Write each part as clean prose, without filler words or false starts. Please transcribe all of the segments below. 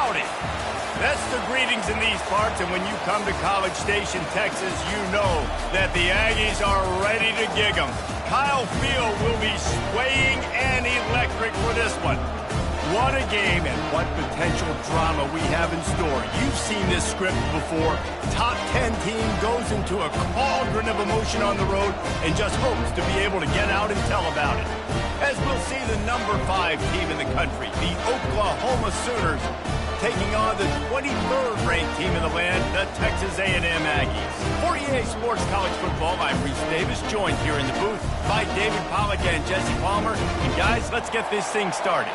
about it? That's the greetings in these parts, and when you come to College Station, Texas, you know that the Aggies are ready to gig 'em. Kyle Field will be swaying and electric for this one. What a game and what potential drama we have in store. You've seen this script before. Top 10 team goes into a cauldron of emotion on the road and just hopes to be able to get out and tell about it. As we'll see the number 5 team in the country, the Oklahoma Sooners, taking on the 23rd ranked team in the land, the Texas A&M Aggies. For EA Sports College Football, I'm Reese Davis, joined here in the booth by David Pollack and Jesse Palmer. And guys, let's get this thing started.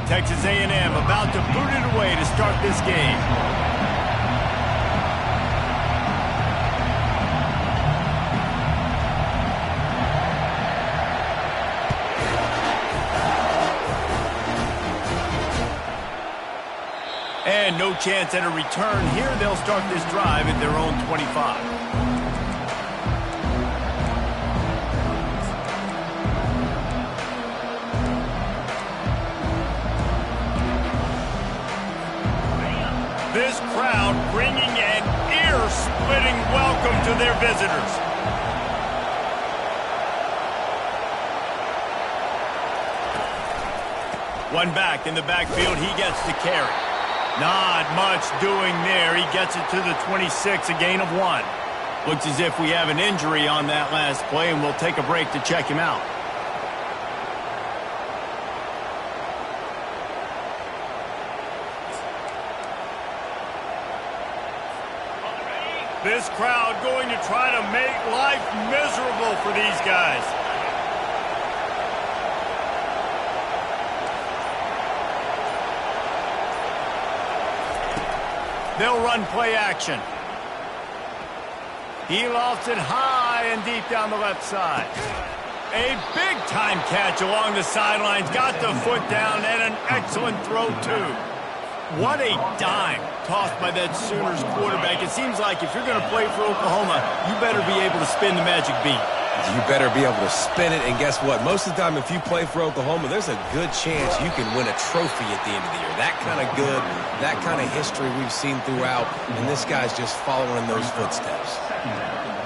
Texas A&M about to boot it away to start this game. And no chance at a return here. They'll start this drive at their own 25. This crowd bringing an ear-splitting welcome to their visitors. One back in the backfield, he gets the carry. Not much doing there. He gets it to the 26, a gain of 1. Looks as if we have an injury on that last play, and we'll take a break to check him out. This crowd going to try to make life miserable for these guys. They'll run play action. He lofts it high and deep down the left side. A big-time catch along the sidelines. Got the foot down and an excellent throw, too. What a dime tossed by that Sooners quarterback. It seems like if you're going to play for Oklahoma, you better be able to spin the magic beat. You better be able to spin it, and guess what? Most of the time, if you play for Oklahoma, there's a good chance you can win a trophy at the end of the year. That kind of good, that kind of history we've seen throughout, and this guy's just following in those footsteps.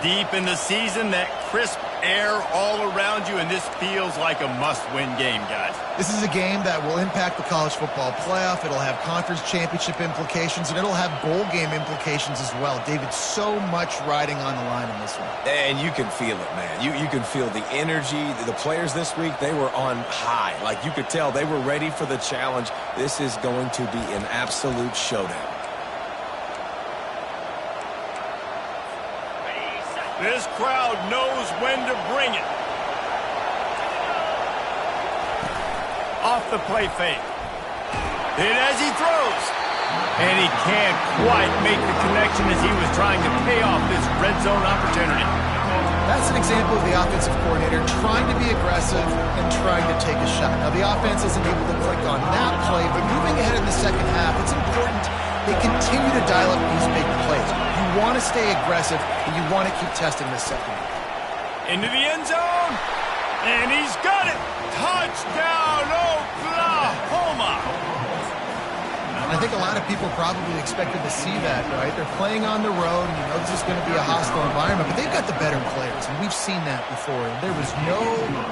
Deep in the season, that crisp air all around you, and this feels like a must-win game, guys. This is a game that will impact the college football playoff. It'll have conference championship implications, and it'll have bowl game implications as well. David, so much riding on the line in this one. And you can feel it, man. You can feel the energy. The players this week, they were on high. Like, you could tell they were ready for the challenge. This is going to be an absolute showdown. This crowd knows when to bring it. Off the play fake. And as he throws. And he can't quite make the connection as he was trying to pay off this red zone opportunity. That's an example of the offensive coordinator trying to be aggressive and trying to take a shot. Now, the offense isn't able to click on that play, but moving ahead in the second half, it's important they continue to dial up these big plays. You want to stay aggressive, and you want to keep testing this second half. Into the end zone, and he's got it. Touchdown, Oklahoma. I think a lot of people probably expected to see that, right? They're playing on the road, and you know this is going to be a hostile environment, but they've got the better players, and we've seen that before. There was no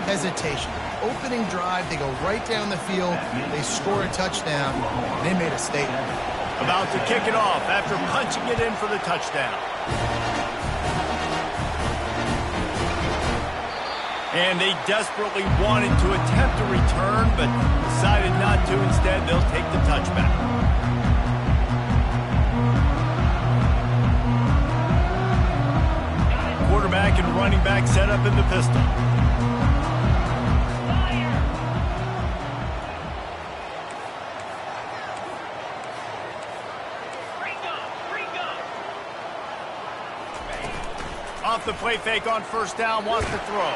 hesitation. Opening drive, they go right down the field, they score a touchdown, and they made a statement. About to kick it off after punching it in for the touchdown. And they desperately wanted to attempt a return, but decided not to. Instead, they'll take the touchback. Quarterback and running back set up in the pistol. Off the play fake on first down, wants to throw.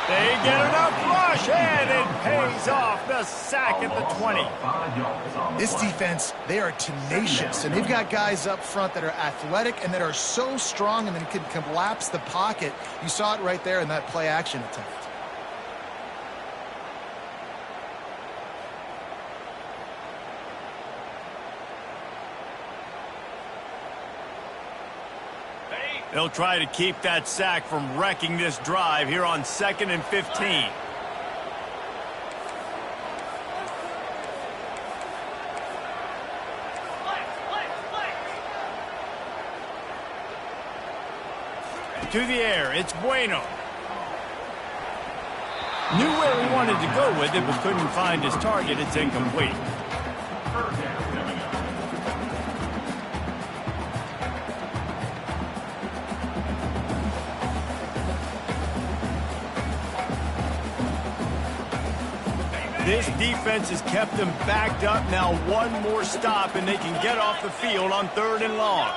They get enough rush, and it pays off. The sack at the 20. This defense, they are tenacious, and they've got guys up front that are athletic and that are so strong and then can collapse the pocket. You saw it right there in that play-action attempt. They'll try to keep that sack from wrecking this drive here on 2nd and 15. To the air, it's Bueno. Knew where he wanted to go with it, but couldn't find his target. It's incomplete. This defense has kept them backed up. Now one more stop, and they can get off the field on 3rd and long.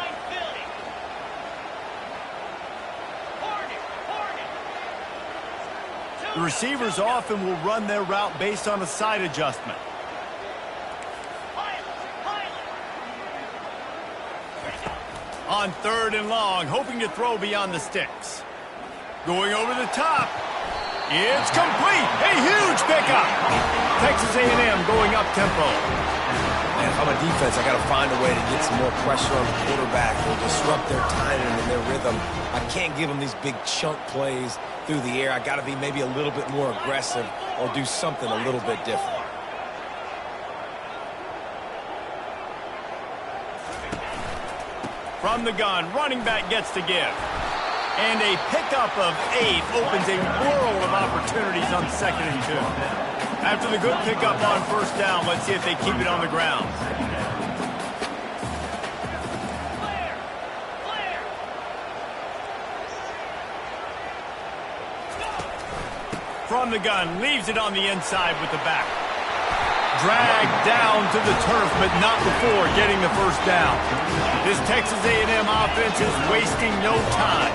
The receivers often will run their route based on a side adjustment. On 3rd and long, hoping to throw beyond the sticks. Going over the top. It's complete. A huge pickup. Texas A&M going up tempo. And if I'm a defense, I got to find a way to get some more pressure on the quarterback or disrupt their timing and their rhythm. I can't give them these big chunk plays through the air. I got to be maybe a little bit more aggressive or do something a little bit different. From the gun, running back gets to give. And a pickup of 8 opens a world of opportunities on 2nd and 2. After the good pickup on 1st down, let's see if they keep it on the ground. From the gun, leaves it on the inside with the back. Dragged down to the turf, but not before getting the 1st down. This Texas A&M offense is wasting no time.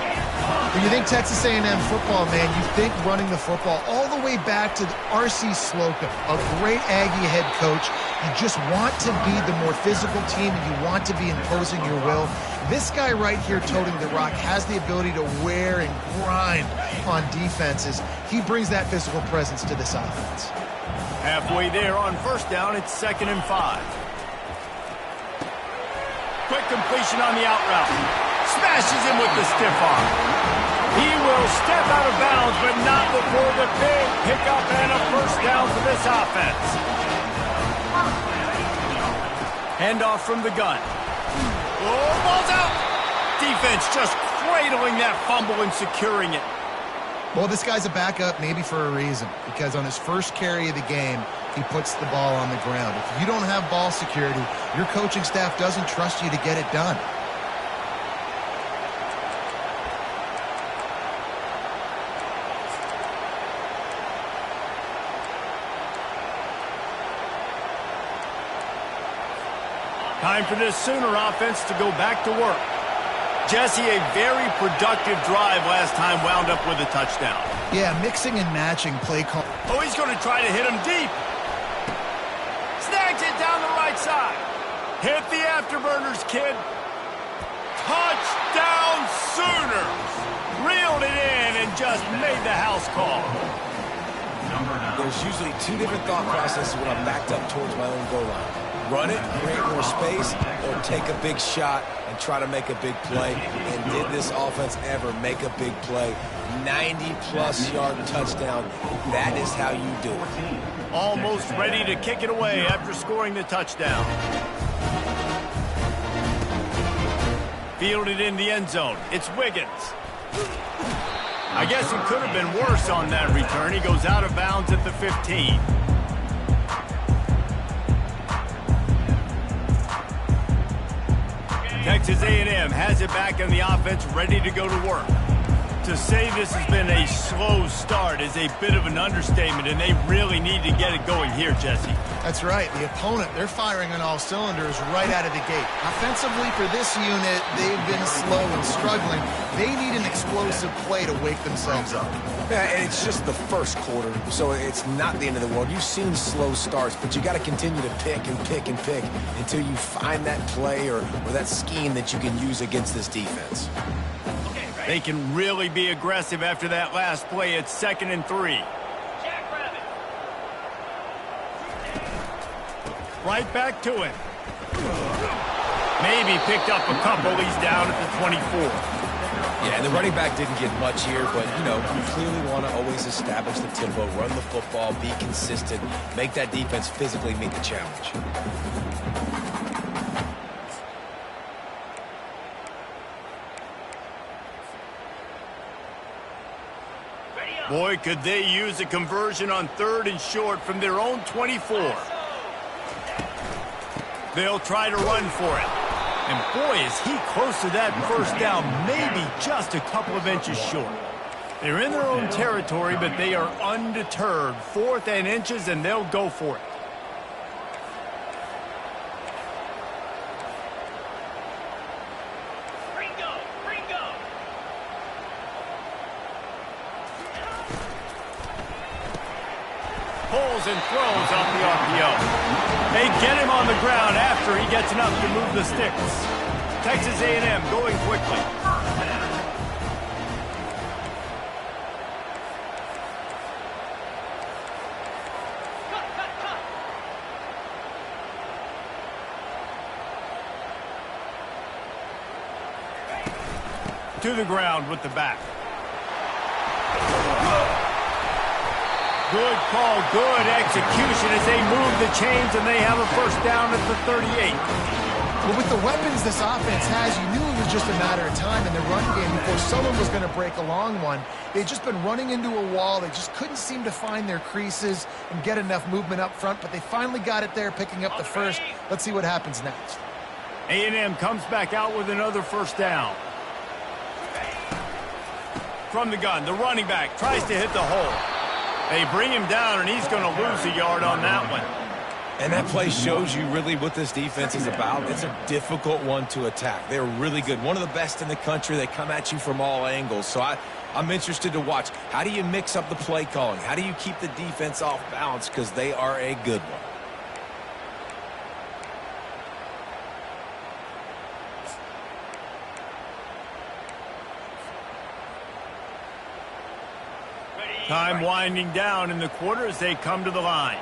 When you think Texas A&M football, man, you think running the football all the way back to R.C. Slocum, a great Aggie head coach. You just want to be the more physical team, and you want to be imposing your will. This guy right here toting the rock has the ability to wear and grind on defenses. He brings that physical presence to this offense. Halfway there on 1st down, it's 2nd and 5. Quick completion on the out route. Smashes him with the stiff arm. He will step out of bounds, but not before the big pickup and a 1st down for this offense. Handoff from the gun. Oh, ball's out. Defense just cradling that fumble and securing it. Well, this guy's a backup maybe for a reason, because on his first carry of the game, he puts the ball on the ground. If you don't have ball security, your coaching staff doesn't trust you to get it done. Time for this Sooner offense to go back to work. Jesse, a very productive drive last time, wound up with a touchdown. Yeah, mixing and matching play call. Oh, he's going to try to hit him deep. Snags it down the right side. Hit the afterburners, kid. Touchdown Sooners. Reeled it in and just made the house call. There's usually 2 different thought processes when I'm backed up towards my own goal line. Run it, create more space, or take a big shot and try to make a big play. And did this offense ever make a big play? 90-plus yard touchdown. That is how you do it. Almost ready to kick it away after scoring the touchdown. Fielded in the end zone. It's Wiggins. I guess it could have been worse on that return. He goes out of bounds at the 15. Texas A&M has it back in the offense, ready to go to work. To say this has been a slow start is a bit of an understatement, and they really need to get it going here, Jesse. That's right. The opponent, they're firing on all cylinders right out of the gate. Offensively, for this unit, they've been slow and struggling. They need an explosive play to wake themselves up. Yeah, and it's just the first quarter, so it's not the end of the world. You've seen slow starts, but you got to continue to pick and pick and pick until you find that play or that scheme that you can use against this defense. They can really be aggressive after that last play. It's 2nd and 3. Right back to him. Maybe picked up a couple. He's down at the 24. Yeah, and the running back didn't get much here, but, you know, you clearly want to always establish the tempo, run the football, be consistent, make that defense physically meet the challenge. Boy, could they use a conversion on 3rd and short from their own 24. They'll try to run for it. And boy, is he close to that first down, maybe just a couple of inches short. They're in their own territory, but they are undeterred. 4th and inches, and they'll go for it. Pulls and throws off the RPO. They get him on the ground after he gets enough to move the sticks. Texas A&M going quickly. To the ground with the back. Good call, good execution as they move the chains, and they have a first down at the 38. Well, with the weapons this offense has, you knew it was just a matter of time in the run game before someone was going to break a long one. They'd just been running into a wall. They just couldn't seem to find their creases and get enough movement up front, but they finally got it there, picking up the first. Let's see what happens next. A&M comes back out with another first down. From the gun, the running back tries to hit the hole. They bring him down, and he's going to lose a yard on that one. And that play shows you really what this defense is about. It's a difficult one to attack. They're really good. One of the best in the country. They come at you from all angles. So I'm interested to watch. How do you mix up the play calling? How do you keep the defense off balance? Because they are a good one. Time winding down in the quarter as they come to the line.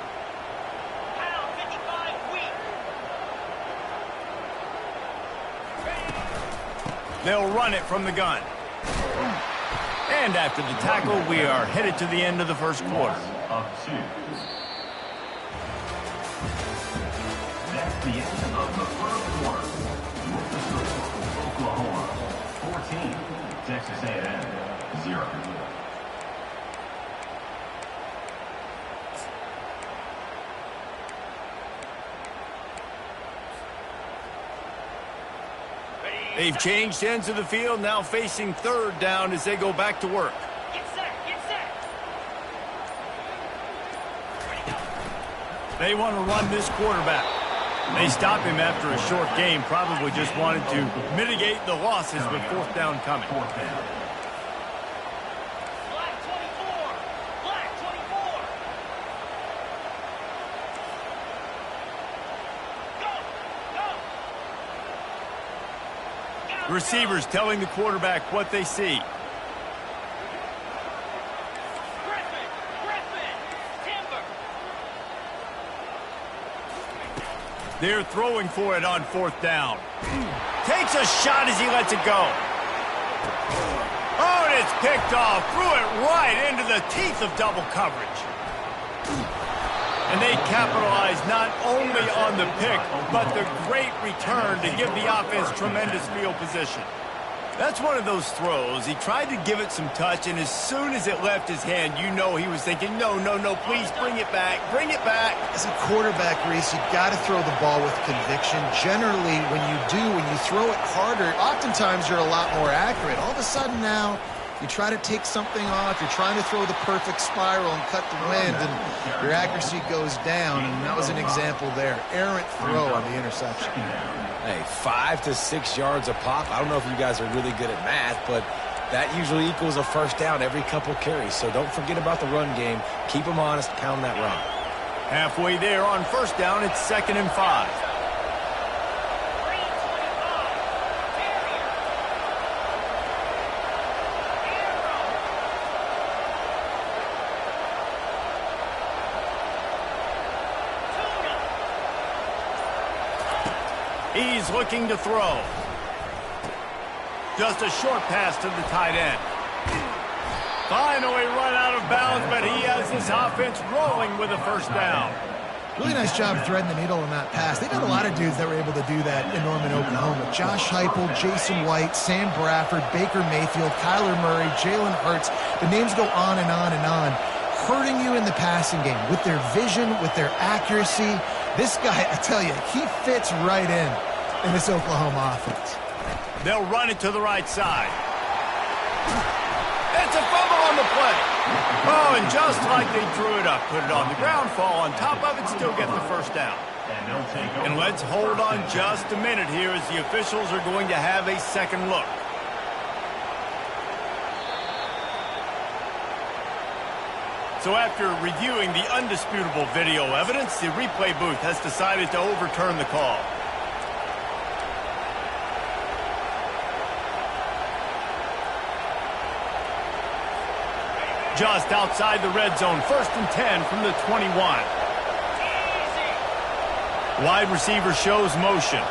They'll run it from the gun. And after the tackle, we are headed to the end of the first quarter. That's the end of the first quarter. With the score, Oklahoma 14, Texas A&M 0. They've changed ends of the field, now facing 3rd down as they go back to work. Get set, get set. They want to run this quarterback. They stop him after a short game, probably just wanted to mitigate the losses with 4th down coming. Black 24. Black 24. Receivers telling the quarterback what they see. They're throwing for it on 4th down. Takes a shot as he lets it go. Oh, and it's picked off. Threw it right into the teeth of double coverage. And they capitalize not only on the pick, but the great return to give the offense tremendous field position. That's one of those throws. He tried to give it some touch, and as soon as it left his hand, you know he was thinking, no, no, no, please bring it back, bring it back. As a quarterback, Reese, you've got to throw the ball with conviction. Generally, when you throw it harder, oftentimes you're a lot more accurate. All of a sudden now, You try to take something off, you're trying to throw the perfect spiral and cut the wind, and your accuracy goes down, and that was an example there. Errant throw on the interception. Hey, 5 to 6 yards a pop. I don't know if you guys are really good at math, but that usually equals a first down every couple carries. So don't forget about the run game. Keep them honest, pound that rock. Halfway there on first down, it's 2nd and 5. He's looking to throw. Just a short pass to the tight end. Finally run out of bounds, but he has his offense rolling with a first down. Really nice job threading the needle on that pass. They've got a lot of dudes that were able to do that in Norman, Oklahoma. Josh Heupel, Jason White, Sam Bradford, Baker Mayfield, Kyler Murray, Jalen Hurts. The names go on and on and on. Hurting you in the passing game with their vision, with their accuracy. This guy, I tell you, he fits right in this Oklahoma offense. They'll run it to the right side. It's a fumble on the play. Oh, and just like they threw it up, put it on the ground, fall on top of it, still get the first down. And let's hold on just a minute here as the officials are going to have a second look. So after reviewing the undisputable video evidence, the replay booth has decided to overturn the call. Just outside the red zone, 1st and 10 from the 21. Wide receiver shows motion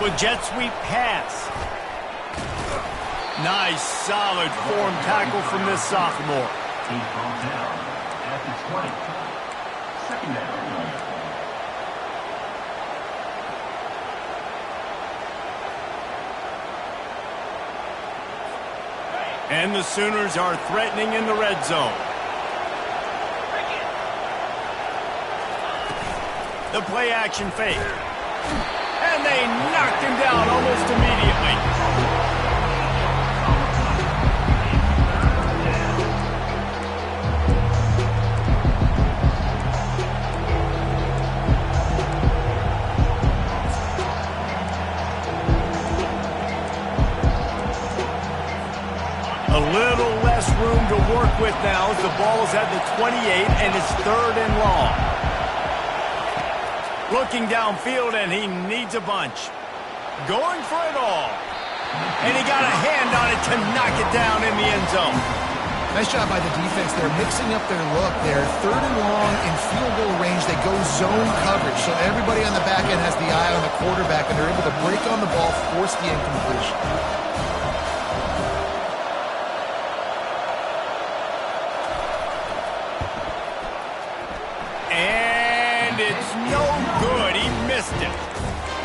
with jet sweep pass. Nice, solid form tackle from this sophomore. He's brought down at the 20. 2nd down. And the Sooners are threatening in the red zone. The play action fake. And they knocked him down almost immediately. A little less room to work with now as the ball's at the 28 and it's 3rd and long. Looking downfield and he needs a bunch. Going for it all. And he got a hand on it to knock it down in the end zone. Nice job by the defense. They're mixing up their look. They're 3rd and long in field goal range. They go zone coverage. So everybody on the back end has the eye on the quarterback and they're able to break on the ball, force the incompletion.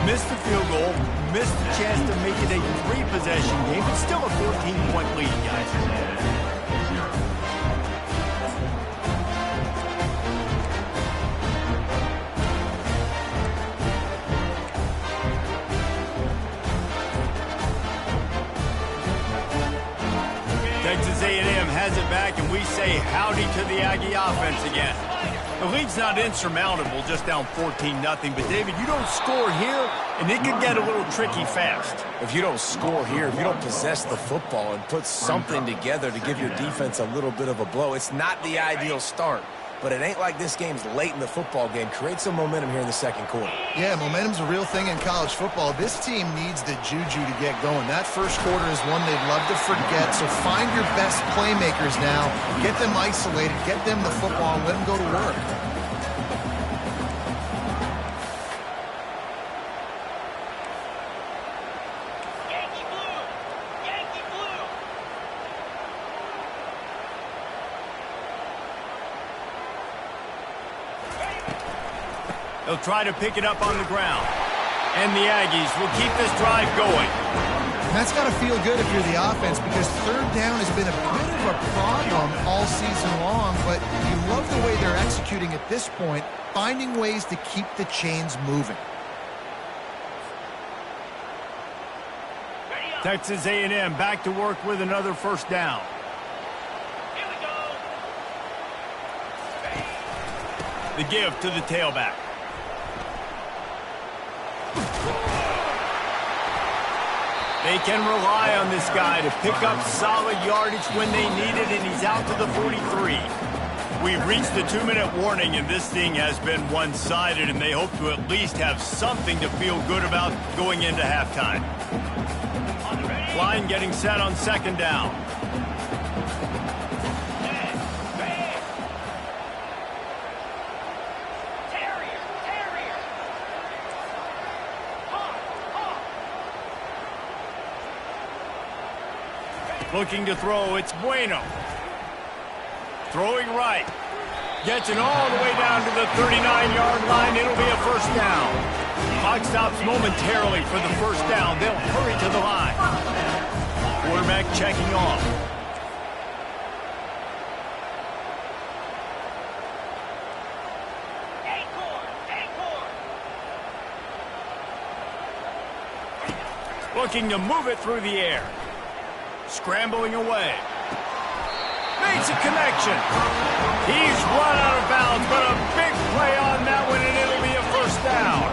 Missed the field goal, missed the chance to make it a 3-possession game, but still a 14-point lead, guys. Texas A&M has it back, and we say howdy to the Aggie offense again. The lead's not insurmountable, just down 14-0. But, David, you don't score here, and it could get a little tricky fast. If you don't score here, if you don't possess the football and put something together to give your defense a little bit of a blow, it's not the ideal start. But it ain't like this game's late in the football game. Create some momentum here in the 2nd quarter. Yeah, momentum's a real thing in college football. This team needs the juju to get going. That first quarter is one they'd love to forget. So find your best playmakers now. Get them isolated. Get them the football and let them go to work. They'll try to pick it up on the ground. And the Aggies will keep this drive going. And that's got to feel good if you're the offense because 3rd down has been a bit of a problem all season long, but you love the way they're executing at this point, finding ways to keep the chains moving. Texas A&M back to work with another first down. The give to the tailback. They can rely on this guy to pick up solid yardage when they need it, and he's out to the 43. We've reached the 2-minute warning, and this thing has been one-sided, and they hope to at least have something to feel good about going into halftime. Line getting set on 2nd down. Looking to throw, it's Bueno. Throwing right. Gets it all the way down to the 39-yard line. It'll be a 1st down. Clock stops momentarily for the 1st down. They'll hurry to the line. Quarterback checking off. Looking to move it through the air. Scrambling away. Makes a connection. He's run out of bounds, but a big play on that one, and it'll be a 1st down.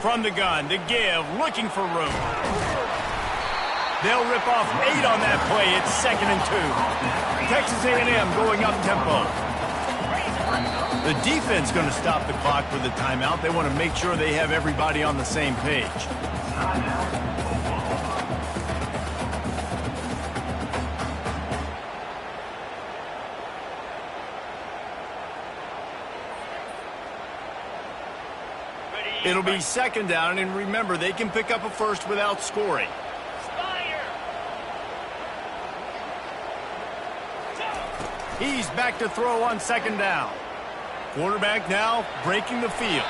From the gun, the give, looking for room. They'll rip off 8 on that play. It's 2nd and 2. Texas A&M going up tempo. The defense going to stop the clock with a timeout. They want to make sure they have everybody on the same page. It'll be 2nd down, and remember, they can pick up a 1st without scoring. He's back to throw on 2nd down. Quarterback now breaking the field.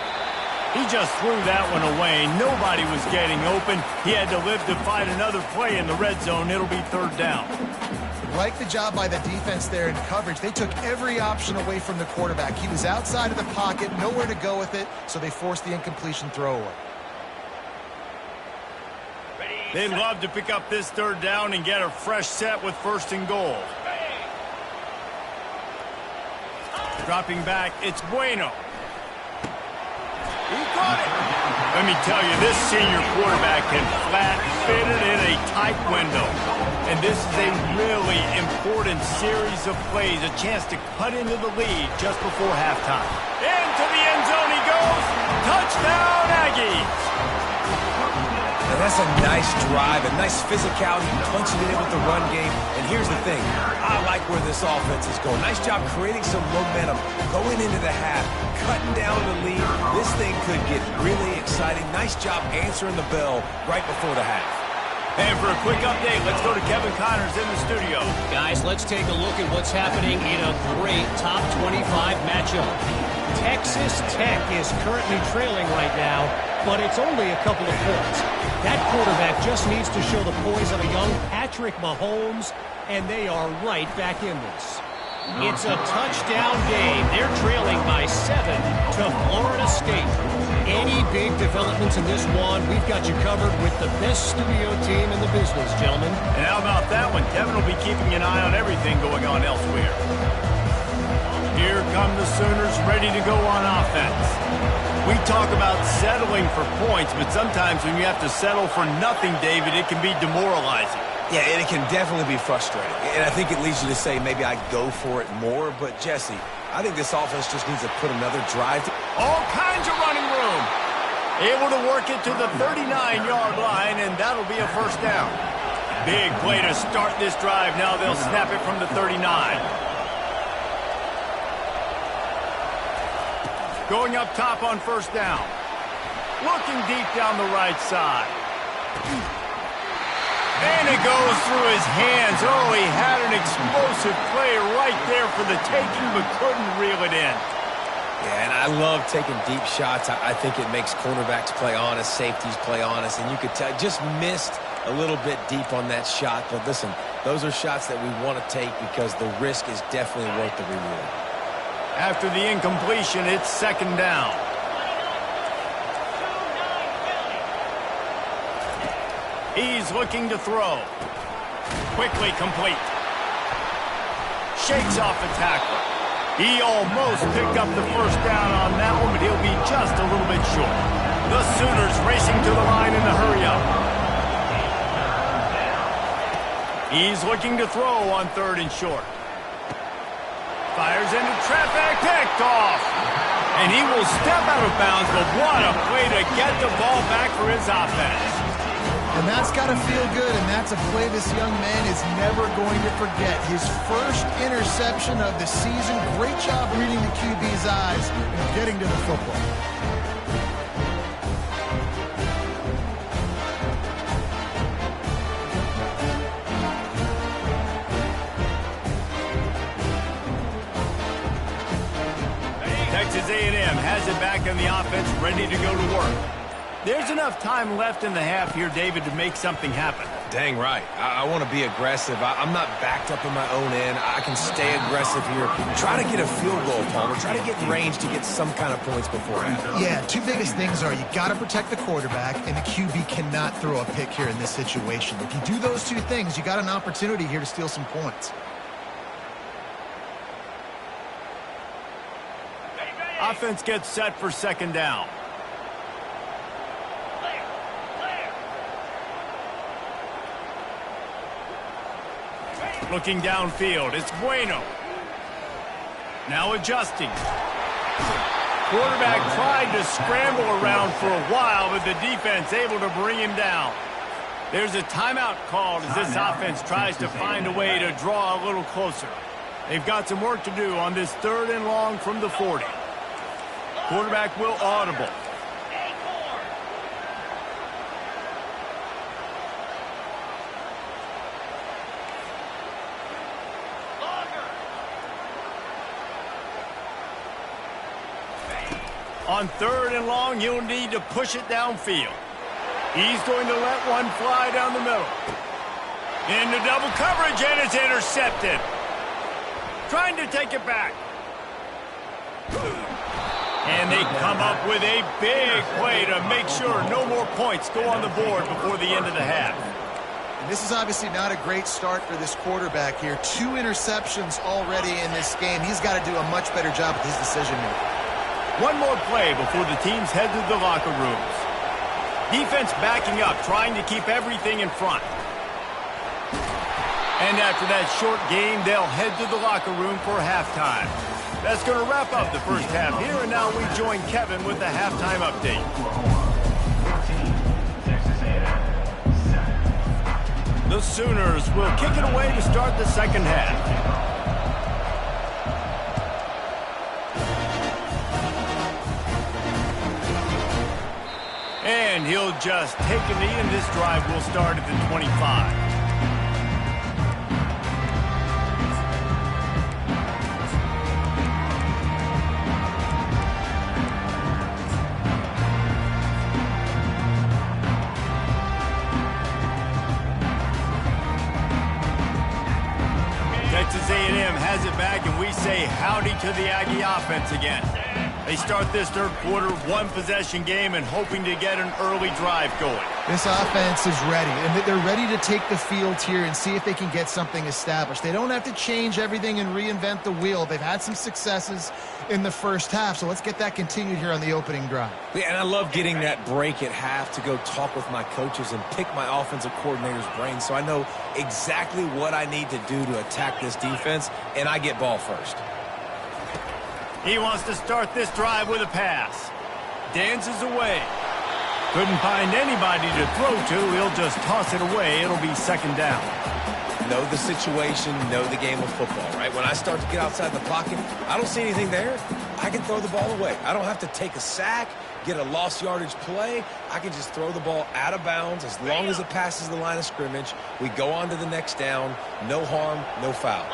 He just threw that one away. Nobody was getting open. He had to live to find another play in the red zone. It'll be 3rd down. Like the job by the defense there in coverage. They took every option away from the quarterback. He was outside of the pocket, nowhere to go with it, so they forced the incompletion throwaway. They'd love to pick up this 3rd down and get a fresh set with 1st and goal. Dropping back, it's Bueno. He caught it. Let me tell you, this senior quarterback can flat fit it in a tight window. And this is a really important series of plays, a chance to cut into the lead just before halftime. Into the end zone he goes. Touchdown, Aggies. And that's a nice drive, a nice physicality, punching it in with the run game. And here's the thing, I like where this offense is going. Nice job creating some momentum, going into the half, cutting down the lead. This thing could get really exciting. Nice job answering the bell right before the half. And for a quick update, let's go to Kevin Connors in the studio. Guys, let's take a look at what's happening in a great top 25 matchup. Texas Tech is currently trailing right now, but it's only a couple of points. That quarterback just needs to show the poise of a young Patrick Mahomes, and they are right back in this. It's a touchdown game. They're trailing by 7 to Florida State. Any big developments in this one, we've got you covered with the best studio team in the business, gentlemen. And how about that one? Kevin will be keeping an eye on everything going on elsewhere. Here come the Sooners ready to go on offense. We talk about settling for points, but sometimes when you have to settle for nothing, David, it can be demoralizing. Yeah, and it can definitely be frustrating. And I think it leads you to say maybe I go for it more. But, Jesse, I think this offense just needs to put another drive. All kinds of running room. Able to work it to the 39-yard line, and that'll be a 1st down. Big play to start this drive. Now they'll snap it from the 39. Going up top on 1st down. Looking deep down the right side. And it goes through his hands. Oh, he had an explosive play right there for the taking, but couldn't reel it in. Yeah, and I love taking deep shots. I think it makes cornerbacks play honest, safeties play honest, and you could tell just missed a little bit deep on that shot. But listen, those are shots that we want to take because the risk is definitely worth the reward. After the incompletion, it's second down. He's looking to throw. Quickly complete. Shakes off the tackler. He almost picked up the first down on that one, but he'll be just a little bit short. The Sooners racing to the line in the hurry-up. He's looking to throw on third and short. Fires into traffic, picked off. And he will step out of bounds, but what a play to get the ball back for his offense. And that's got to feel good, and that's a play this young man is never going to forget. His first interception of the season. Great job reading the QB's eyes and getting to the football. Texas A&M has it back in the offense, ready to go to work. There's enough time left in the half here, David, to make something happen. Dang right. I want to be aggressive. I'm not backed up in my own end. I can stay aggressive here. Try to get a field goal, Palmer. Try to get in range to get some kind of points beforehand. Yeah, two biggest things are you got to protect the quarterback, and the QB cannot throw a pick here in this situation. If you do those two things, you got an opportunity here to steal some points. Offense gets set for second down. Looking downfield, it's Bueno. Now adjusting. Quarterback tried to scramble around for a while, but the defense able to bring him down. There's a timeout called as this offense tries to find a way to draw a little closer. They've got some work to do on this third and long from the 40. Quarterback will audible. On third and long, you'll need to push it downfield. He's going to let one fly down the middle. Into double coverage, and it's intercepted. Trying to take it back. And they come up with a big play to make sure no more points go on the board before the end of the half. And this is obviously not a great start for this quarterback here. 2 interceptions already in this game. He's got to do a much better job with his decision-making. One more play before the teams head to the locker rooms. Defense backing up, trying to keep everything in front. And after that short game, they'll head to the locker room for halftime. That's going to wrap up the first half here, and now we join Kevin with the halftime update. The Sooners will kick it away to start the second half. And he'll just take a knee, and this drive will start at the 25. Texas A&M has it back, and we say howdy to the Aggie offense again. They start this third quarter, one-possession game, and hoping to get an early drive going. This offense is ready, and they're ready to take the field here and see if they can get something established. They don't have to change everything and reinvent the wheel. They've had some successes in the first half, so let's get that continued here on the opening drive. Yeah, and I love getting that break at half to go talk with my coaches and pick my offensive coordinator's brain so I know exactly what I need to do to attack this defense, and I get ball first. He wants to start this drive with a pass. Dances away. Couldn't find anybody to throw to. He'll just toss it away. It'll be second down. Know the situation, know the game of football, right? When I start to get outside the pocket, I don't see anything there. I can throw the ball away. I don't have to take a sack, get a lost yardage play. I can just throw the ball out of bounds as long as it passes the line of scrimmage. We go on to the next down. No harm, no foul.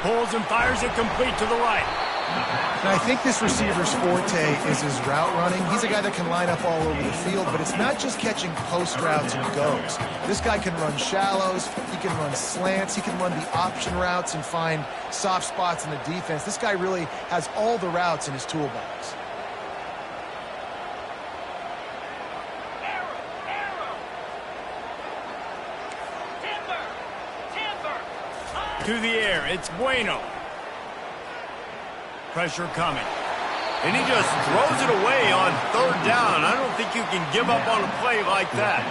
Pulls and fires it complete to the right. And I think this receiver's forte is his route running. He's a guy that can line up all over the field, but it's not just catching post routes and goes. This guy can run shallows, he can run slants, he can run the option routes and find soft spots in the defense. This guy really has all the routes in his toolbox. To the air, it's Bueno. Pressure coming. And he just throws it away on third down. I don't think you can give up on a play like that.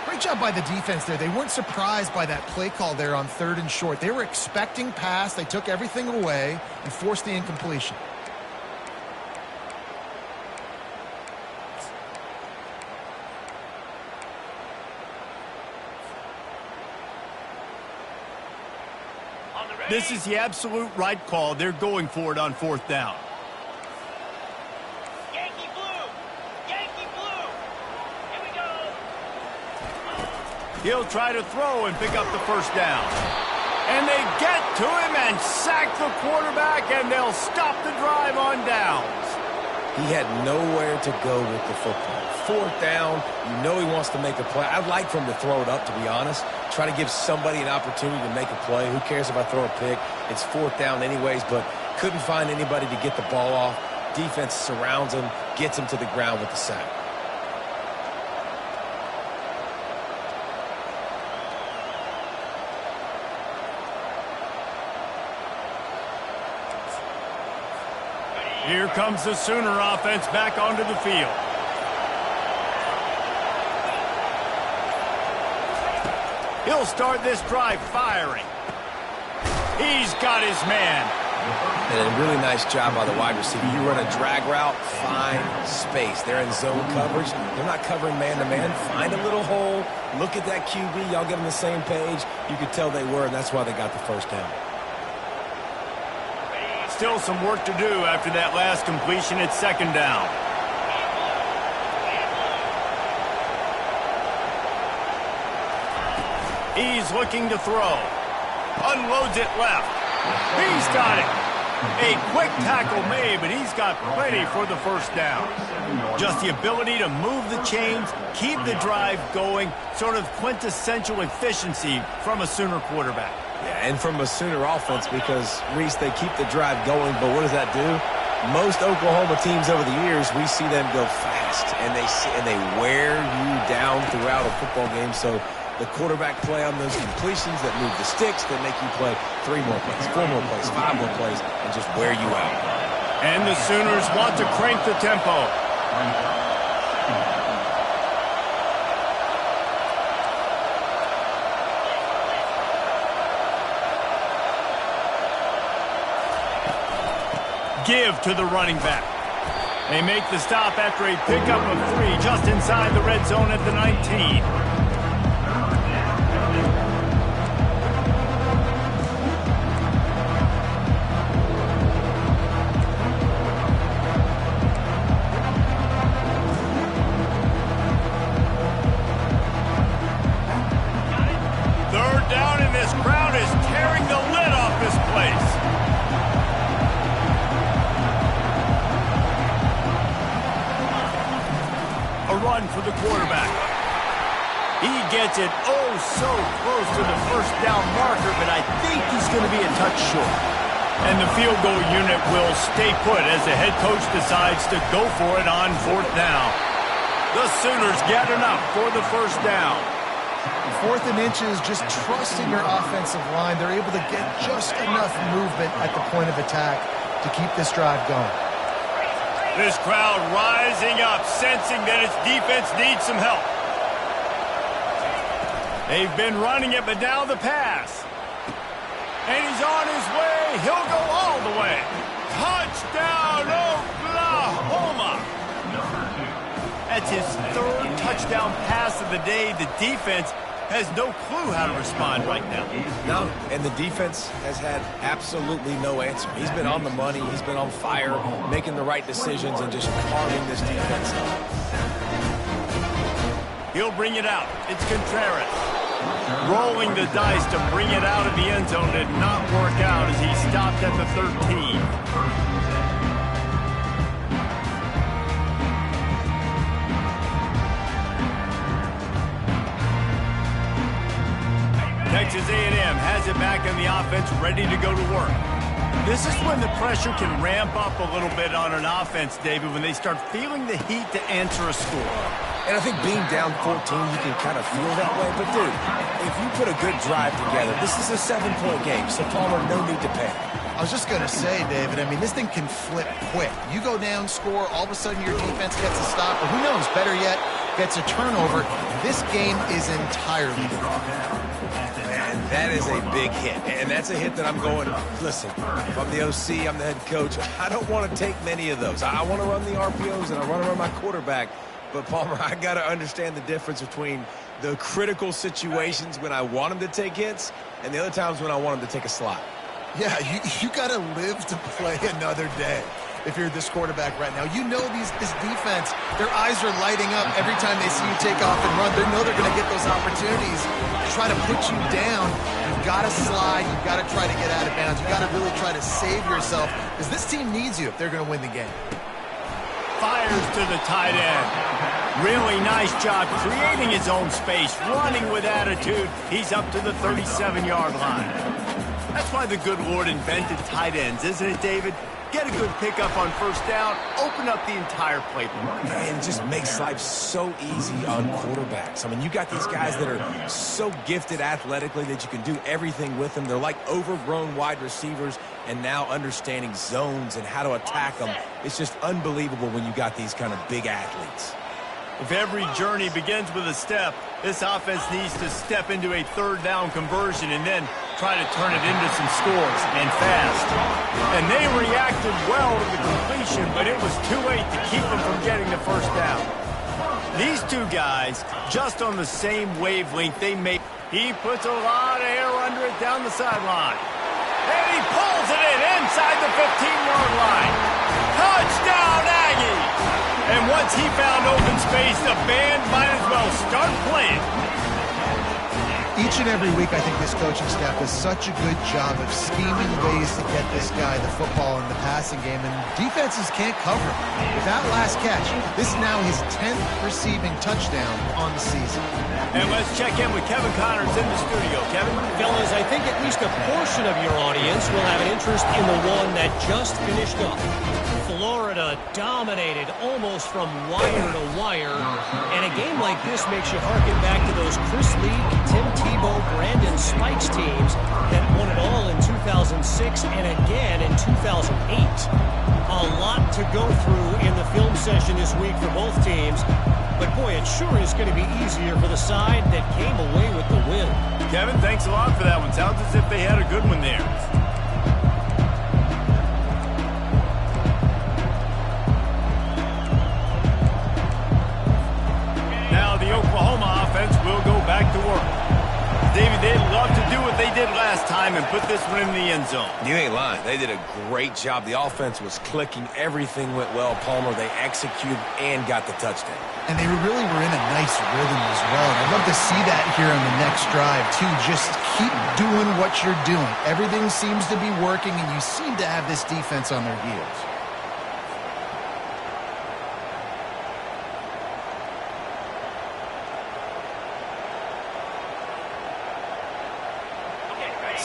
Great job by the defense there. They weren't surprised by that play call there on 3rd and short. They were expecting pass. They took everything away and forced the incompletion. This is the absolute right call. They're going for it on 4th down. Yankee blue! Yankee blue! Here we go! He'll try to throw and pick up the 1st down. And they get to him and sack the quarterback, and they'll stop the drive on downs. He had nowhere to go with the football. 4th down, you know he wants to make a play. I'd like for him to throw it up, to be honest. Try to give somebody an opportunity to make a play. Who cares if I throw a pick? It's 4th down anyways, but couldn't find anybody to get the ball off. Defense surrounds him, gets him to the ground with the sack. Here comes the Sooner offense back onto the field. He'll start this drive firing. He's got his man. And a really nice job by the wide receiver. You run a drag route, find space. They're in zone coverage. They're not covering man-to-man. Find a little hole. Look at that QB. Y'all get on the same page. You could tell they were, and that's why they got the 1st down. Still some work to do after that last completion at 2nd down. He's looking to throw. Unloads it left. He's got it. A quick tackle made, but he's got plenty for the 1st down. Just the ability to move the chains, keep the drive going, sort of quintessential efficiency from a Sooner quarterback. Yeah, and from a Sooner offense because, Reese, they keep the drive going, but what does that do? Most Oklahoma teams over the years, we see them go fast, and they wear you down throughout a football game. So the quarterback play on those completions that move the sticks, that make you play 3 more plays, 4 more plays, 5 more plays, and just wear you out. And the Sooners want to crank the tempo. Give to the running back. They make the stop after a pickup of 3 just inside the red zone at the 19. Third down, and this crowd is tearing the lid off this place. A run for the quarterback. He gets it oh so close to the 1st down marker, but I think he's going to be a touch short. And the field goal unit will stay put as the head coach decides to go for it on 4th down. The Sooners get enough for the 1st down. 4th and inches, just trusting your offensive line. They're able to get just enough movement at the point of attack to keep this drive going. This crowd rising up, sensing that its defense needs some help. They've been running it, but now the pass. And he's on his way. He'll go all the way. Touchdown, Oklahoma! That's his 3rd touchdown pass of the day. The defense has no clue how to respond right now. No, and the defense has had absolutely no answer. He's been on the money. He's been on fire, making the right decisions and just carving this defense up. He'll bring it out. It's Contreras. Rolling the dice to bring it out of the end zone did not work out as he stopped at the 13. Texas A&M has it back in the offense, ready to go to work. This is when the pressure can ramp up a little bit on an offense, David, when they start feeling the heat to answer a score. And I think being down 14, you can kind of feel that way. But, dude, if you put a good drive together, this is a 7-point game, so Palmer, no need to panic. I was just going to say, David, I mean, this thing can flip quick. You go down, score, all of a sudden your defense gets a stop, or who knows, better yet, gets a turnover. This game is entirely different. And that is a big hit. And that's a hit that I'm going, listen, if I'm the OC, I'm the head coach, I don't want to take many of those. I want to run the RPOs and I want to run my quarterback. But, Palmer, I got to understand the difference between the critical situations when I want him to take hits and the other times when I want him to take a slot. Yeah, you got to live to play another day if you're this quarterback right now. You know this defense, their eyes are lighting up every time they see you take off and run. They know they're going to get those opportunities to try to put you down. You've got to slide. You've got to try to get out of bounds. You've got to really try to save yourself because this team needs you if they're going to win the game. Fires to the tight end. Really nice job creating his own space, running with attitude. He's up to the 37-yard line. That's why the good Lord invented tight ends, isn't it, David? Get a good pickup on first down, open up the entire playbook. And it just makes life so easy on quarterbacks. I mean, you got these guys that are so gifted athletically that you can do everything with them. They're like overgrown wide receivers, and now understanding zones and how to attack them. It's just unbelievable when you got these kind of big athletes. If every journey begins with a step, this offense needs to step into a third down conversion and then try to turn it into some scores, and fast. And they reacted well to the completion, but it was too late to keep them from getting the first down. These two guys, just on the same wavelength, he puts a lot of air under it down the sideline. And he pulls it in inside the 15-yard line. Touchdown, Aggies! And once he found open space, the band might as well start playing. Each and every week, I think this coaching staff does such a good job of scheming ways to get this guy the football in the passing game, and defenses can't cover him. With that last catch, this is now his 10th receiving touchdown on the season. And let's check in with Kevin Connors in the studio. Kevin? Fellas, I think at least a portion of your audience will have an interest in the one that just finished up. Florida dominated almost from wire to wire, and a game like this makes you harken back to those Chris Lee, Tim Tebow, Brandon Spikes teams that won it all in 2006 and again in 2008. A lot to go through in the film session this week for both teams, but boy, it sure is going to be easier for the side that came away with the win. Kevin, thanks a lot for that one. Sounds as if they had a good one there. Oklahoma offense will go back to work. David, they'd love to do what they did last time and put this one in the end zone. You ain't lying. They did a great job. The offense was clicking. Everything went well. Palmer, they executed and got the touchdown. And they really were in a nice rhythm as well. And I'd love to see that here on the next drive, too. Just keep doing what you're doing. Everything seems to be working, and you seem to have this defense on their heels.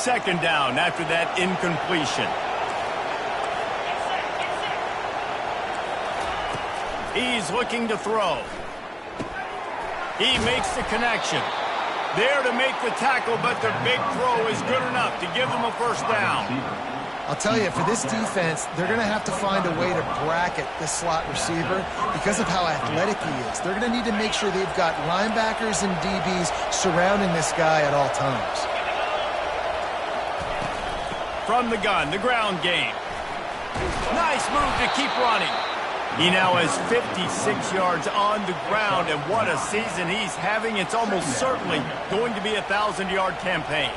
Second down after that incompletion. He's looking to throw. He makes the connection. There to make the tackle, but the big throw is good enough to give them a first down. I'll tell you, for this defense, they're going to have to find a way to bracket this slot receiver because of how athletic he is. They're going to need to make sure they've got linebackers and DBs surrounding this guy at all times. From the gun, the ground game. Nice move to keep running. He now has 56 yards on the ground, and what a season he's having. It's almost certainly going to be a 1,000-yard campaign.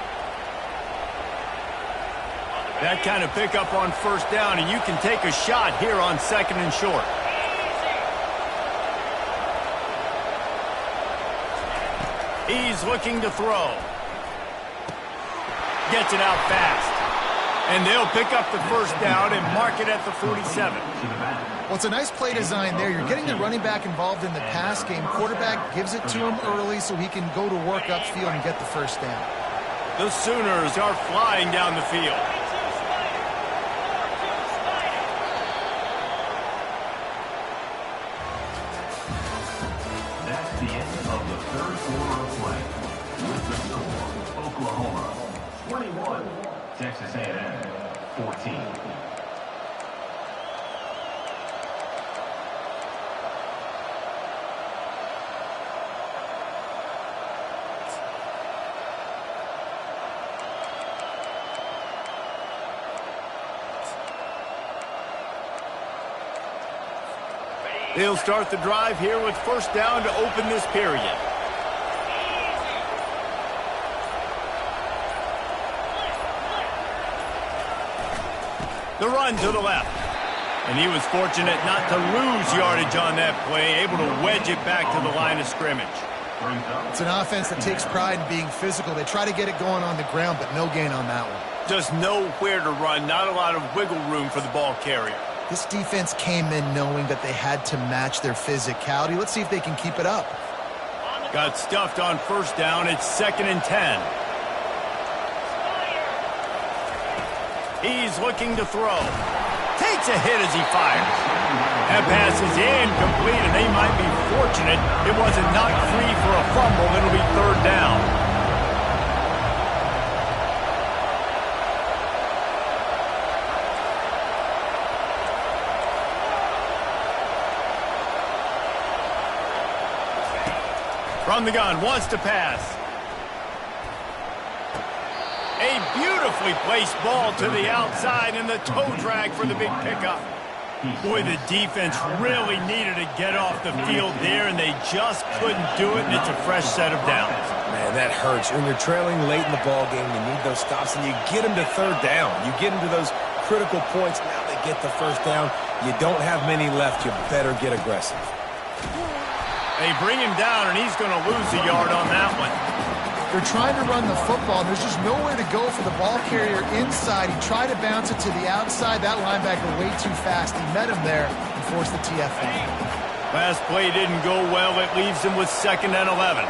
That kind of pickup on first down, and you can take a shot here on second and short. He's looking to throw. Gets it out fast. And they'll pick up the first down and mark it at the 47. Well, it's a nice play design there. You're getting the running back involved in the pass game. Quarterback gives it to him early so he can go to work upfield and get the first down. The Sooners are flying down the field. That's the end of the third quarter of play. With the score, Oklahoma 21, Texas A&M 14. They'll start the drive here with first down to open this period. The run to the left. And he was fortunate not to lose yardage on that play, able to wedge it back to the line of scrimmage. It's an offense that takes pride in being physical. They try to get it going on the ground, but no gain on that one. Just nowhere to run, not a lot of wiggle room for the ball carrier. This defense came in knowing that they had to match their physicality. Let's see if they can keep it up. Got stuffed on first down. It's 2nd and 10. He's looking to throw. Takes a hit as he fires. That pass is incomplete, and they might be fortunate it wasn't knocked free for a fumble. It'll be 3rd down. From the gun, wants to pass. A beautifully placed ball to the outside, and the toe drag for the big pickup. Boy, the defense really needed to get off the field there, and they just couldn't do it, and it's a fresh set of downs. Man, that hurts. When you're trailing late in the ball game, you need those stops, and you get them to 3rd down. You get them to those critical points. Now they get the first down. You don't have many left. You better get aggressive. They bring him down, and he's going to lose a yard on that one. They're trying to run the football, and there's just nowhere to go for the ball carrier inside. He tried to bounce it to the outside. That linebacker way too fast. He met him there and forced the TFL. Last play didn't go well. It leaves him with 2nd and 11.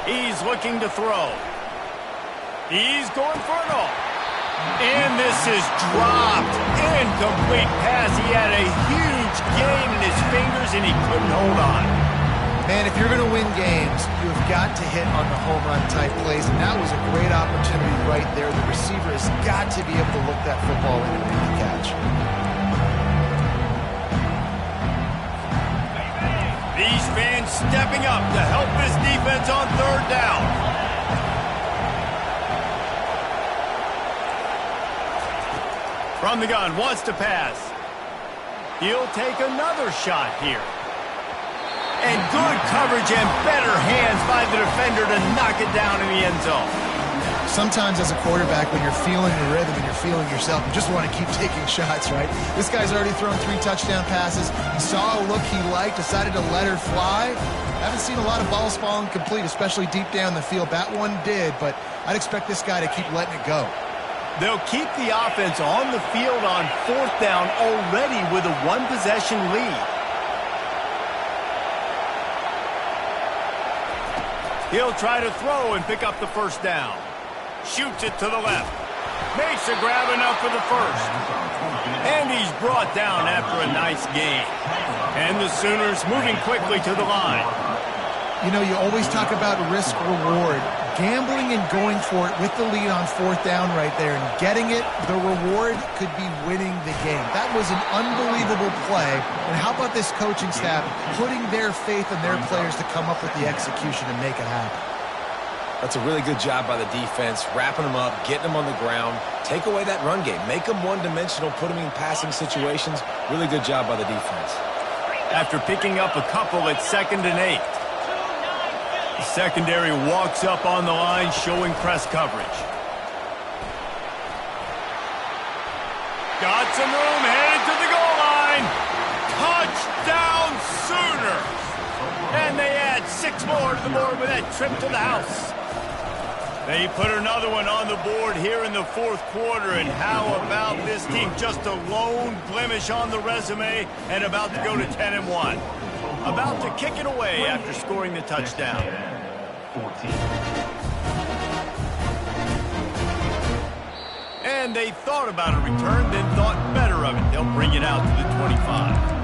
He's looking to throw. He's going for it all. And this is dropped. Incomplete pass. He had a huge gain in his fingers, and he couldn't hold on. Man, if you're going to win games, you have got to hit on the home run type plays, and that was a great opportunity right there. The receiver has got to be able to look that football in and make the catch. These fans stepping up to help this defense on 3rd down. From the gun, wants to pass. He'll take another shot here. And good coverage and better hands by the defender to knock it down in the end zone. Sometimes as a quarterback, when you're feeling the rhythm and you're feeling yourself, you just want to keep taking shots, right? This guy's already thrown 3 touchdown passes. He saw a look he liked, decided to let her fly. Haven't seen a lot of balls falling complete, especially deep down the field. That one did, but I'd expect this guy to keep letting it go. They'll keep the offense on the field on 4th down already with a 1-possession lead. He'll try to throw and pick up the first down. Shoots it to the left. Makes a grab enough for the first. And he's brought down after a nice gain. And the Sooners moving quickly to the line. You know, you always talk about risk-reward. Gambling and going for it with the lead on 4th down right there and getting it, the reward could be winning the game. That was an unbelievable play. And how about this coaching staff putting their faith in their players to come up with the execution and make it happen? That's a really good job by the defense, wrapping them up, getting them on the ground, take away that run game, make them one-dimensional, put them in passing situations. Really good job by the defense. After picking up a couple at 2nd and 8. The secondary walks up on the line, showing press coverage. Got some room, headed to the goal line. Touchdown Sooners! And they add 6 more to the board with that trip to the house. They put another one on the board here in the 4th quarter, and how about this team? Just a lone blemish on the resume and about to go to 10-1. About to kick it away after scoring the touchdown. 14. And they thought about a return, then thought better of it. They'll bring it out to the 25.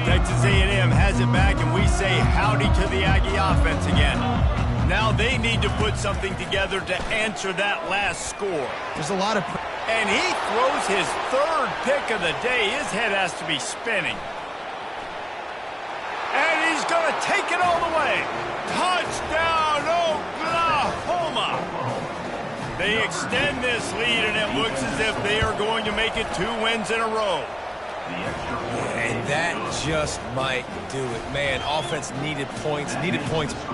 Texas A&M has it back, and we say howdy to the Aggie offense again. Now they need to put something together to answer that last score. There's a lot of... And he throws his third pick of the day. His head has to be spinning. And he's going to take it all the way. Touchdown, Oklahoma! They extend this lead, and it looks as if they are going to make it 2 wins in a row. And that just might do it. Man, offense needed points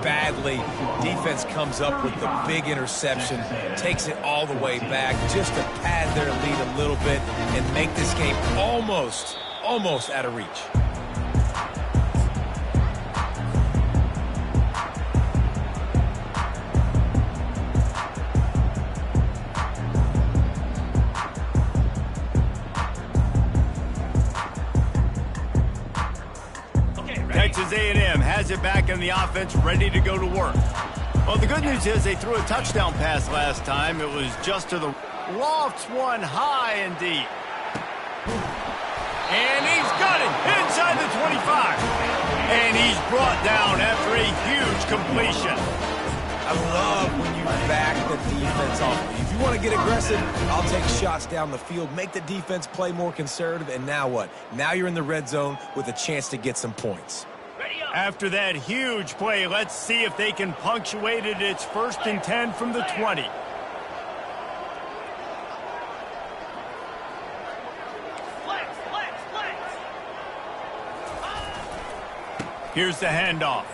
badly. Defense comes up with the big interception, takes it all the way back just to pad their lead a little bit and make this game almost out of reach. Texas A&M has it back in the offense, ready to go to work. Well, the good news is they threw a touchdown pass last time. It was just to the lofts, one high and deep. And he's got it inside the 25. And he's brought down after a huge completion. I love when you back the defense off. If you want to get aggressive, I'll take shots down the field, make the defense play more conservative, and now what? Now you're in the red zone with a chance to get some points. After that huge play, let's see if they can punctuate it. It's 1st and 10 from the 20. Here's the handoff.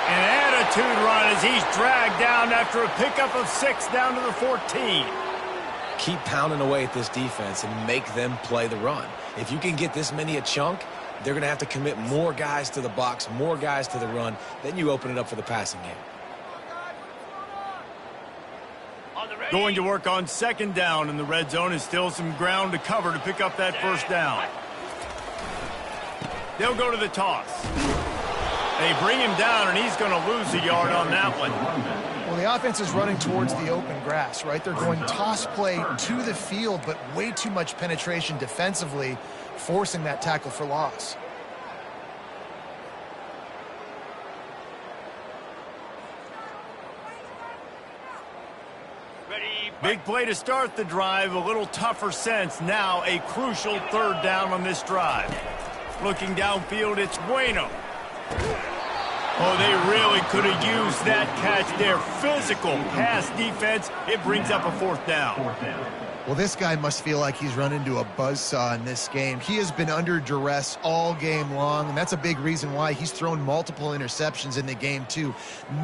An attitude run as he's dragged down after a pickup of 6 down to the 14. Keep pounding away at this defense and make them play the run. If you can get this many a chunk, they're going to have to commit more guys to the box, more guys to the run. Then you open it up for the passing game. Going to work on 2nd down in the red zone is still some ground to cover to pick up that 1st down. They'll go to the toss. They bring him down, and he's going to lose a yard on that one. Well, the offense is running towards the open grass, right? They're going toss play to the field, but way too much penetration defensively, forcing that tackle for loss. Big play to start the drive, a little tougher sense. Now a crucial 3rd down on this drive. Looking downfield, it's Bueno. Oh, they really could have used that catch there. Physical pass defense. It brings up a 4th down. Well, this guy must feel like he's run into a buzzsaw in this game. He has been under duress all game long, and that's a big reason why he's thrown multiple interceptions in the game, too.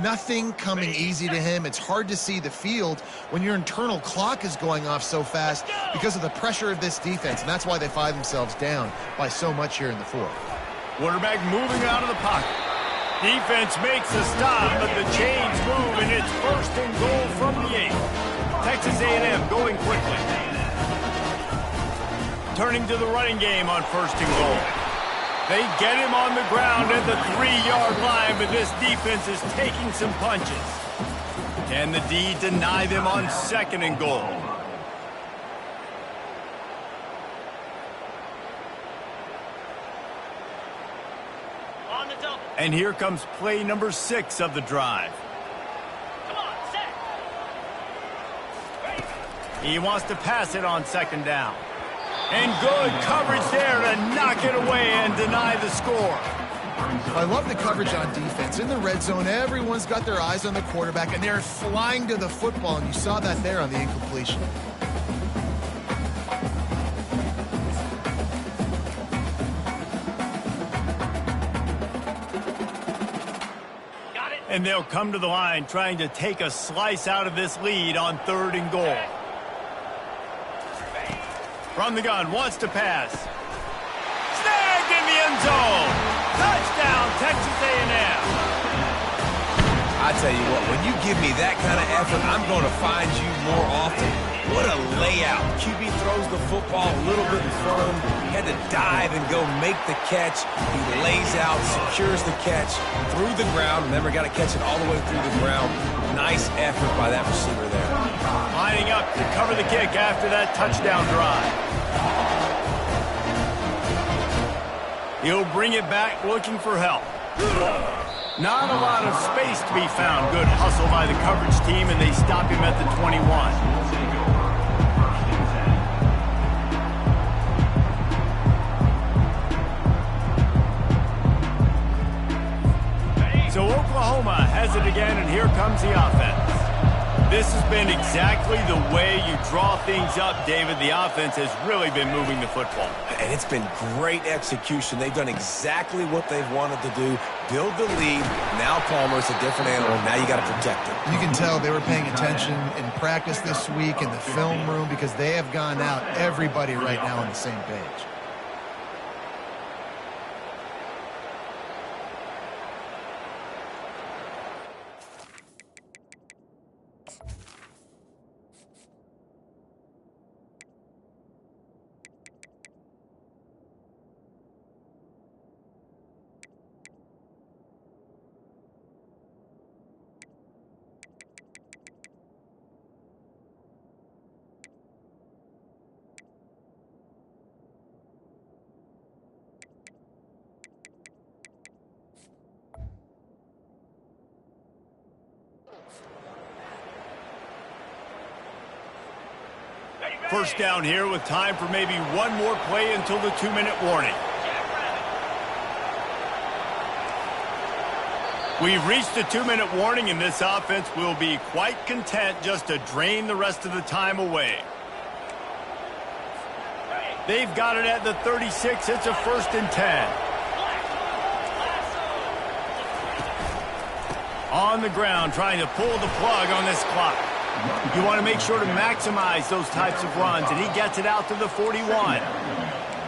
Nothing coming easy to him. It's hard to see the field when your internal clock is going off so fast because of the pressure of this defense, and that's why they find themselves down by so much here in the 4th. Quarterback moving out of the pocket. Defense makes a stop, but the chains move, and it's 1st and goal from the 8. Texas A&M going quickly. Turning to the running game on 1st and goal. They get him on the ground at the 3-yard line, but this defense is taking some punches. Can the D deny them on 2nd and goal? And here comes play number 6 of the drive. Come on, set. He wants to pass it on 2nd down. And good coverage there to knock it away and deny the score. I love the coverage on defense. In the red zone, everyone's got their eyes on the quarterback, and they're flying to the football, and you saw that there on the incompletion. And they'll come to the line trying to take a slice out of this lead on 3rd and goal. From the gun, wants to pass. Snagged in the end zone. Touchdown, Texas A&M. I tell you what, when you give me that kind of effort, I'm going to find you more often. What a layout. QB throws the football a little bit in front of him. He had to dive and go make the catch. He lays out, secures the catch through the ground. Remember, got to catch it all the way through the ground. Nice effort by that receiver there. Lining up to cover the kick after that touchdown drive. He'll bring it back looking for help. Not a lot of space to be found. Good hustle by the coverage team, and they stop him at the 21. So Oklahoma has it again, and here comes the offense. This has been exactly the way you draw things up, David. The offense has really been moving the football. And it's been great execution. They've done exactly what they've wanted to do. Build the lead. Now Palmer's a different animal. Now you got to protect it. You can tell they were paying attention in practice this week in the film room because they have gone out, everybody right now on the same page. First down here with time for maybe one more play until the 2-minute warning. We've reached the 2-minute warning, and this offense will be quite content just to drain the rest of the time away. They've got it at the 36. It's a 1st and 10. On the ground, trying to pull the plug on this clock. You want to make sure to maximize those types of runs, and he gets it out to the 41.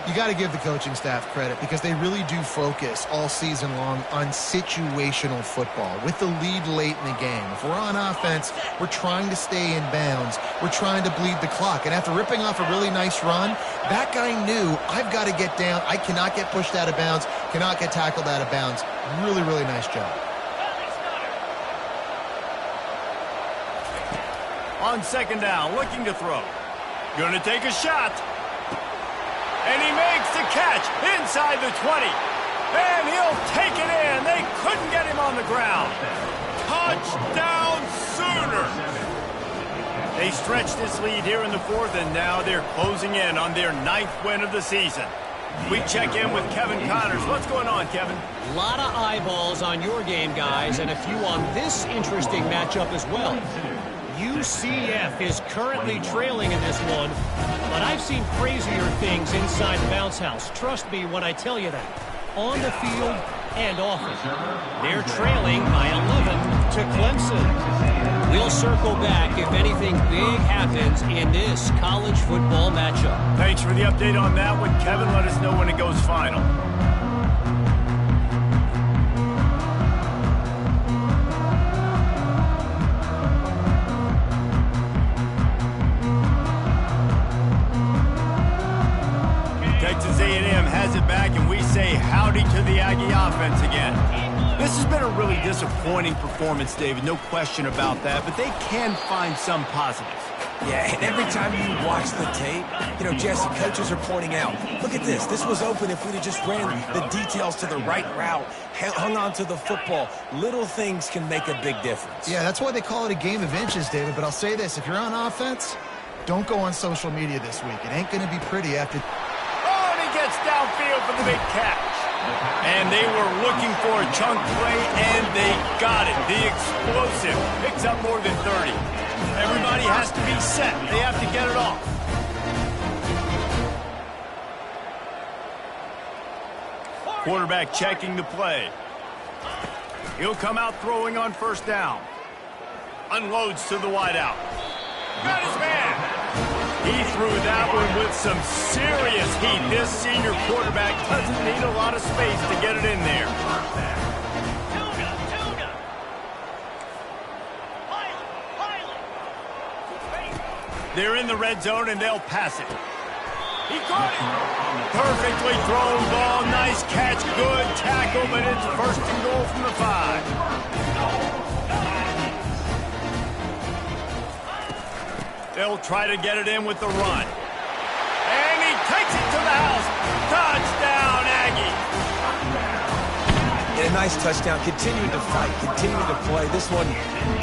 You got to give the coaching staff credit because they really do focus all season long on situational football with the lead late in the game. If we're on offense, we're trying to stay in bounds. We're trying to bleed the clock. And after ripping off a really nice run, that guy knew, I've got to get down. I cannot get pushed out of bounds, cannot get tackled out of bounds. Really, really nice job. On 2nd down, looking to throw. Going to take a shot. And he makes the catch inside the 20. And he'll take it in. They couldn't get him on the ground. Touchdown Sooner. They stretched this lead here in the 4th, and now they're closing in on their 9th win of the season. We check in with Kevin Connors. What's going on, Kevin? A lot of eyeballs on your game, guys, and a few on this interesting matchup as well. UCF is currently trailing in this one, but I've seen crazier things inside the bounce house. Trust me when I tell you that. On the field and off it. They're trailing by 11 to Clemson. We'll circle back if anything big happens in this college football matchup. Thanks for the update on that one, Kevin. Let us know when it goes final. Texas A&M has it back, and we say howdy to the Aggie offense again. This has been a really disappointing performance, David, no question about that, but they can find some positives. Yeah, and every time you watch the tape, Jesse, coaches are pointing out, look at this. This was open if we'd have just ran the details to the right route, hung on to the football. Little things can make a big difference. Yeah, that's why they call it a game of inches, David. But I'll say this, if you're on offense, don't go on social media this week. It ain't going to be pretty after... Oh, and he gets downfield for the big catch. And they were looking for a chunk play, and they got it. The explosive picks up more than 30. Everybody has to be set. They have to get it off. Quarterback checking the play. He'll come out throwing on 1st down. Unloads to the wideout. Got his man. He threw that one with some serious heat. This senior quarterback doesn't need a lot of space to get it in there. They're in the red zone, and they'll pass it. He caught it. Perfectly thrown ball. Nice catch. Good tackle, but it's first and goal from the 5. They'll try to get it in with the run. And he takes it to the house. Touchdown, Aggie. And a nice touchdown. Continuing to fight, continuing to play. This one,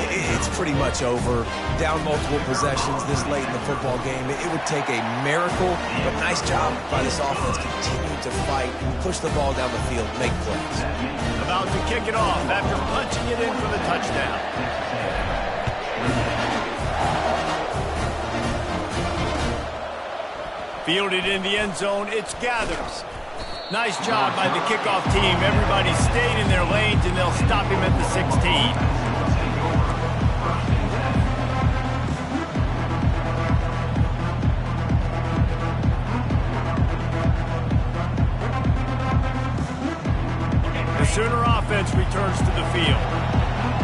it's pretty much over. Down multiple possessions this late in the football game. It would take a miracle, but nice job by this offense. Continuing to fight, push the ball down the field, make plays. About to kick it off after punching it in for the touchdown. Fielded in the end zone, it's Gathers. Nice job by the kickoff team. Everybody stayed in their lanes, and they'll stop him at the 16. The Sooner offense returns to the field.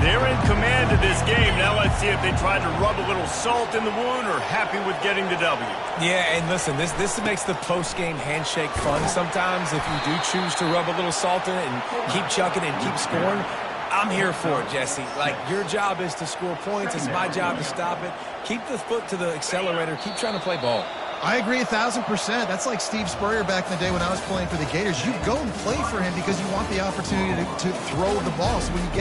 They're in command of this game. Now let's see if they try to rub a little salt in the wound or happy with getting the W. Yeah, and listen, this makes the post-game handshake fun sometimes. If you do choose to rub a little salt in it and keep chucking and keep scoring, I'm here for it, Jesse. Like, your job is to score points. It's my job to stop it. Keep the foot to the accelerator. Keep trying to play ball. I agree 1,000%. That's like Steve Spurrier back in the day when I was playing for the Gators. You go and play for him because you want the opportunity to throw the ball. So when you get